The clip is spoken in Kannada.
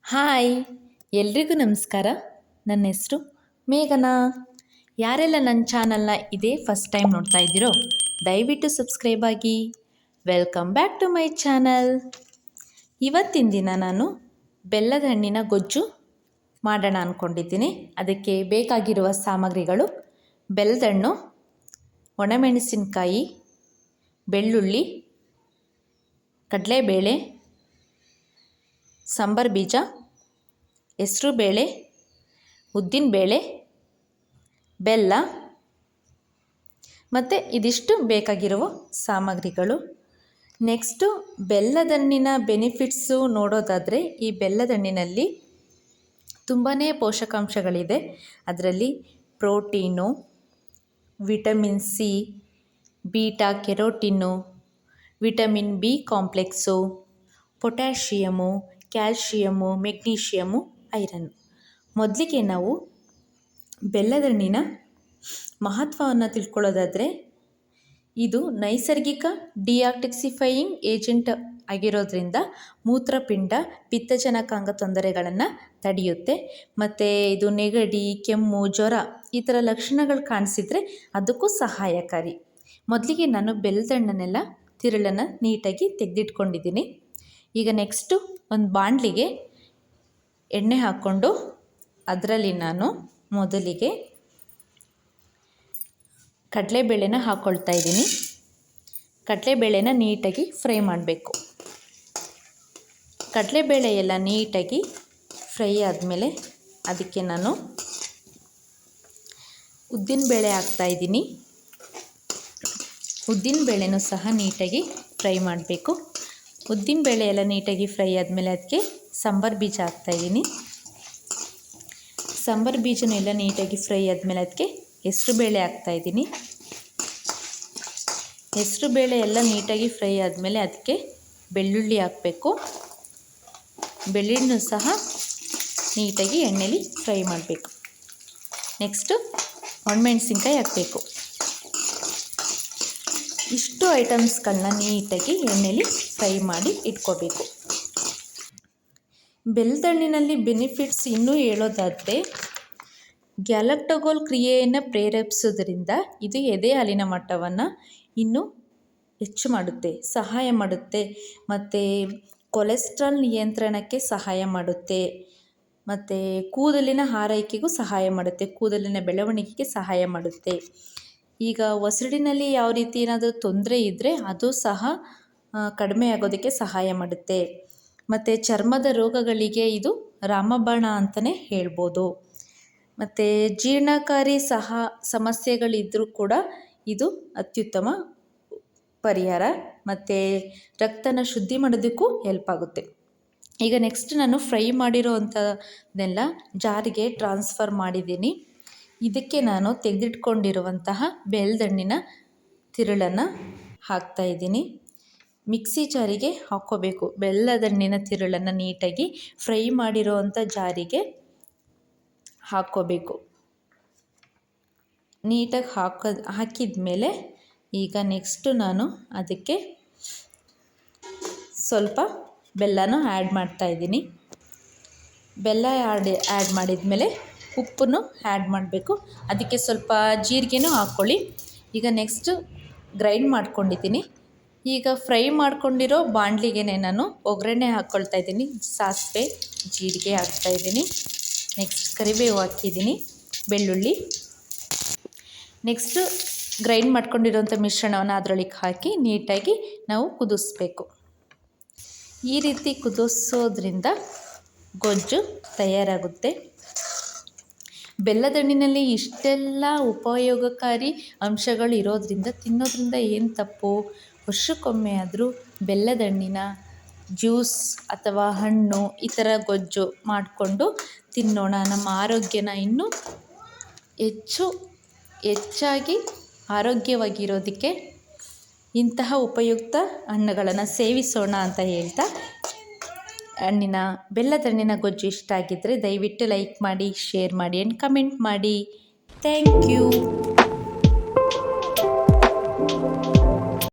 ಹಾಯ್, ಎಲ್ರಿಗೂ ನಮಸ್ಕಾರ. ನನ್ನ ಹೆಸರು ಮೇಘನಾ. ಯಾರೆಲ್ಲ ನನ್ನ ಚಾನಲ್ನ ಇದೇ ಫಸ್ಟ್ ಟೈಮ್ ನೋಡ್ತಾ ಇದ್ದೀರೋ ದಯವಿಟ್ಟು ಸಬ್ಸ್ಕ್ರೈಬ್ ಆಗಿ. Welcome back to my channel. ಇವತ್ತಿನ ದಿನ ನಾನು ಬೆಲ್ಲದ ಹಣ್ಣಿನ ಗೊಜ್ಜು ಮಾಡೋಣ ಅಂದ್ಕೊಂಡಿದ್ದೀನಿ. ಅದಕ್ಕೆ ಬೇಕಾಗಿರುವ ಸಾಮಗ್ರಿಗಳು: ಬೆಲ್ಲದ ಹಣ್ಣು, ಒಣಮೆಣಸಿನಕಾಯಿ, ಬೆಳ್ಳುಳ್ಳಿ, ಕಡಲೆಬೇಳೆ, ಸಾಂಬಾರು ಬೀಜ, ಹೆಸರುಬೇಳೆ, ಉದ್ದಿನಬೇಳೆ, ಬೆಲ್ಲ ಮತ್ತು ಇದಿಷ್ಟು ಬೇಕಾಗಿರುವ ಸಾಮಗ್ರಿಗಳು. ನೆಕ್ಸ್ಟು ಬೆಲ್ಲದಹಣ್ಣಿನ ಬೆನಿಫಿಟ್ಸು ನೋಡೋದಾದರೆ, ಈ ಬೆಲ್ಲದಹಣ್ಣಿನಲ್ಲಿ ತುಂಬಾ ಪೋಷಕಾಂಶಗಳಿದೆ. ಅದರಲ್ಲಿ protein, vitamin C, beta carotene, vitamin B complex, potassium, calcium, magnesium, iron. ಮೊದಲಿಗೆ ನಾವು ಬೆಲ್ಲದಹಣ್ಣಿನ ಮಹತ್ವವನ್ನು ತಿಳ್ಕೊಳ್ಳೋದಾದರೆ, ಇದು ನೈಸರ್ಗಿಕ ಡಿಟಾಕ್ಸಿಫೈಯಿಂಗ್ ಏಜೆಂಟ್ ಆಗಿರೋದ್ರಿಂದ ಮೂತ್ರಪಿಂಡ, ಪಿತ್ತಜನಕಾಂಗ ತೊಂದರೆಗಳನ್ನು ತಡೆಯುತ್ತೆ. ಮತ್ತು ಇದು ನೆಗಡಿ, ಕೆಮ್ಮು, ಜ್ವರ ಈ ಥರ ಲಕ್ಷಣಗಳು ಕಾಣಿಸಿದರೆ ಅದಕ್ಕೂ ಸಹಾಯಕಾರಿ. ಮೊದಲಿಗೆ ನಾನು ಬೆಲ್ಲದಹಣ್ಣನ್ನೆಲ್ಲ ತಿರುಳನ್ನು ನೀಟಾಗಿ ತೆಗೆದಿಟ್ಕೊಂಡಿದ್ದೀನಿ. ಈಗ ನೆಕ್ಸ್ಟು ಒಂದು ಬಾಣಲಿಗೆ ಎಣ್ಣೆ ಹಾಕ್ಕೊಂಡು ಅದರಲ್ಲಿ ನಾನು ಮೊದಲಿಗೆ ಕಡಲೆಬೇಳೆನ ಹಾಕ್ಕೊಳ್ತಾ ಇದ್ದೀನಿ. ಕಡಲೆಬೇಳೆನ ನೀಟಾಗಿ ಫ್ರೈ ಮಾಡಬೇಕು. ಕಡಲೆಬೇಳೆ ಎಲ್ಲ ನೀಟಾಗಿ ಫ್ರೈ ಆದಮೇಲೆ ಅದಕ್ಕೆ ನಾನು ಉದ್ದಿನಬೇಳೆ ಹಾಕ್ತಾಯಿದ್ದೀನಿ. ಉದ್ದಿನಬೇಳೆನೂ ಸಹ ನೀಟಾಗಿ ಫ್ರೈ ಮಾಡಬೇಕು. ಉದ್ದಿನಬೇಳೆ ಎಲ್ಲ ನೀಟಾಗಿ ಫ್ರೈ ಆದಮೇಲೆ ಅದಕ್ಕೆ ಸಾಂಬಾರು ಬೀಜ ಹಾಕ್ತಾಯಿದ್ದೀನಿ. ಸಾಂಬಾರು ಬೀಜನೂ ಎಲ್ಲ ನೀಟಾಗಿ ಫ್ರೈ ಆದಮೇಲೆ ಅದಕ್ಕೆ ಹೆಸರುಬೇಳೆ ಹಾಕ್ತಾಯಿದ್ದೀನಿ. ಹೆಸರುಬೇಳೆ ಎಲ್ಲ ನೀಟಾಗಿ ಫ್ರೈ ಆದಮೇಲೆ ಅದಕ್ಕೆ ಬೆಳ್ಳುಳ್ಳಿ ಹಾಕಬೇಕು. ಬೆಳ್ಳುಳ್ಳಿನೂ ಸಹ ನೀಟಾಗಿ ಎಣ್ಣೆಲಿ ಫ್ರೈ ಮಾಡಬೇಕು. ನೆಕ್ಸ್ಟು ಒಣಮೆಣಸಿನ್ಕಾಯಿ ಹಾಕಬೇಕು. ಇಷ್ಟು ಐಟಮ್ಸ್ಗಳನ್ನ ನೀಟಾಗಿ ಎಣ್ಣೆಲಿ ಫ್ರೈ ಮಾಡಿ ಇಟ್ಕೋಬೇಕು. ಬೆಲ್ಲದಹಣ್ಣಿನಲ್ಲಿ ಬೆನಿಫಿಟ್ಸ್ ಇನ್ನೂ ಹೇಳೋದಾದರೆ, ಗ್ಯಾಲಕ್ಟೋಗೋಲ್ ಕ್ರಿಯೆಯನ್ನು ಪ್ರೇರೇಪಿಸೋದ್ರಿಂದ ಇದು ಎದೆ ಹಾಲಿನ ಮಟ್ಟವನ್ನು ಇನ್ನೂ ಹೆಚ್ಚು ಮಾಡುತ್ತೆ, ಸಹಾಯ ಮಾಡುತ್ತೆ. ಮತ್ತು ಕೊಲೆಸ್ಟ್ರಾಲ್ ನಿಯಂತ್ರಣಕ್ಕೆ ಸಹಾಯ ಮಾಡುತ್ತೆ. ಮತ್ತು ಕೂದಲಿನ ಆರೈಕೆಗೂ ಸಹಾಯ ಮಾಡುತ್ತೆ, ಕೂದಲಿನ ಬೆಳವಣಿಗೆಗೆ ಸಹಾಯ ಮಾಡುತ್ತೆ. ಈಗ ಒಸಡಿನಲ್ಲಿ ಯಾವ ರೀತಿ ಏನಾದರೂ ತೊಂದರೆ ಇದ್ದರೆ ಅದು ಸಹ ಕಡಿಮೆ ಆಗೋದಕ್ಕೆ ಸಹಾಯ ಮಾಡುತ್ತೆ. ಮತ್ತು ಚರ್ಮದ ರೋಗಗಳಿಗೆ ಇದು ರಾಮಬಾಣ ಅಂತಲೇ ಹೇಳ್ಬೋದು. ಮತ್ತು ಜೀರ್ಣಕಾರಿ ಸಮಸ್ಯೆಗಳಿದ್ದರೂ ಕೂಡ ಇದು ಅತ್ಯುತ್ತಮ ಪರಿಹಾರ. ಮತ್ತು ರಕ್ತನ ಶುದ್ಧಿ ಮಾಡೋದಕ್ಕೂ ಹೆಲ್ಪ್ ಆಗುತ್ತೆ. ಈಗ ನೆಕ್ಸ್ಟ್ ನಾನು ಫ್ರೈ ಮಾಡಿರೋ ಅಂಥದ್ದನ್ನೆಲ್ಲ ಜಾರಿಗೆ ಟ್ರಾನ್ಸ್ಫರ್ ಮಾಡಿದ್ದೀನಿ. ಇದಕ್ಕೆ ನಾನು ತೆಗೆದಿಟ್ಕೊಂಡಿರುವಂತಹ ಬೆಲ್ಲದಹಣ್ಣಿನ ತಿರುಳನ್ನು ಹಾಕ್ತಾಯಿದ್ದೀನಿ. ಮಿಕ್ಸಿ ಜಾರಿಗೆ ಹಾಕ್ಕೋಬೇಕು. ಬೆಲ್ಲದಹಣ್ಣಿನ ತಿರುಳನ್ನು ನೀಟಾಗಿ ಫ್ರೈ ಮಾಡಿರೋ ಅಂಥ ಜಾರಿಗೆ ಹಾಕ್ಕೋಬೇಕು. ನೀಟಾಗಿ ಹಾಕಿದ ಮೇಲೆ ಈಗ ನೆಕ್ಸ್ಟು ನಾನು ಅದಕ್ಕೆ ಸ್ವಲ್ಪ ಬೆಲ್ಲನೂ ಆ್ಯಡ್ ಮಾಡ್ತಾಯಿದ್ದೀನಿ. ಬೆಲ್ಲ ಆ್ಯಡ್ ಮಾಡಿದ ಮೇಲೆ ಉಪ್ಪನ್ನು ಆ್ಯಡ್ ಮಾಡಬೇಕು. ಅದಕ್ಕೆ ಸ್ವಲ್ಪ ಜೀರಿಗೆನೂ ಹಾಕ್ಕೊಳ್ಳಿ. ಈಗ ನೆಕ್ಸ್ಟು ಗ್ರೈಂಡ್ ಮಾಡ್ಕೊಂಡಿದ್ದೀನಿ. ಈಗ ಫ್ರೈ ಮಾಡ್ಕೊಂಡಿರೋ ಬಾಣಲಿಗೆ ನಾನು ಒಗ್ಗರಣೆ ಹಾಕ್ಕೊಳ್ತಾ ಇದ್ದೀನಿ. ಸಾಸಿವೆ, ಜೀರಿಗೆ ಹಾಕ್ತಾಯಿದ್ದೀನಿ. ನೆಕ್ಸ್ಟ್ ಕರಿಬೇವು ಹಾಕಿದ್ದೀನಿ, ಬೆಳ್ಳುಳ್ಳಿ. ನೆಕ್ಸ್ಟು ಗ್ರೈಂಡ್ ಮಾಡ್ಕೊಂಡಿರೋಂಥ ಮಿಶ್ರಣವನ್ನು ಅದರೊಳಗೆ ಹಾಕಿ ನೀಟಾಗಿ ನಾವು ಕುದಿಸ್ಬೇಕು. ಈ ರೀತಿ ಕುದಿಸೋದ್ರಿಂದ ಗೊಜ್ಜು ತಯಾರಾಗುತ್ತೆ. ಬೆಲ್ಲದಹಣ್ಣಿನಲ್ಲಿ ಇಷ್ಟೆಲ್ಲ ಉಪಯೋಗಕಾರಿ ಅಂಶಗಳು ಇರೋದ್ರಿಂದ ತಿನ್ನೋದ್ರಿಂದ ಏನು ತಪ್ಪು? ವರ್ಷಕ್ಕೊಮ್ಮೆ ಆದರೂ ಬೆಲ್ಲದಹಣ್ಣಿನ ಜ್ಯೂಸ್ ಅಥವಾ ಹಣ್ಣು ಈ ಥರ ಗೊಜ್ಜು ಮಾಡಿಕೊಂಡು ತಿನ್ನೋಣ. ನಮ್ಮ ಆರೋಗ್ಯನ ಇನ್ನೂ ಹೆಚ್ಚಾಗಿ ಆರೋಗ್ಯವಾಗಿರೋದಕ್ಕೆ ಇಂತಹ ಉಪಯುಕ್ತ ಹಣ್ಣುಗಳನ್ನು ಸೇವಿಸೋಣ ಅಂತ ಹೇಳ್ತಾ, ಬೆಲ್ಲದಹಣ್ಣಿನ ಗೊಜ್ಜು ಇಷ್ಟ ಆಗಿದ್ದರೆ ದಯವಿಟ್ಟು ಲೈಕ್ ಮಾಡಿ, ಶೇರ್ ಮಾಡಿ ಆ್ಯಂಡ್ ಕಮೆಂಟ್ ಮಾಡಿ. Thank you.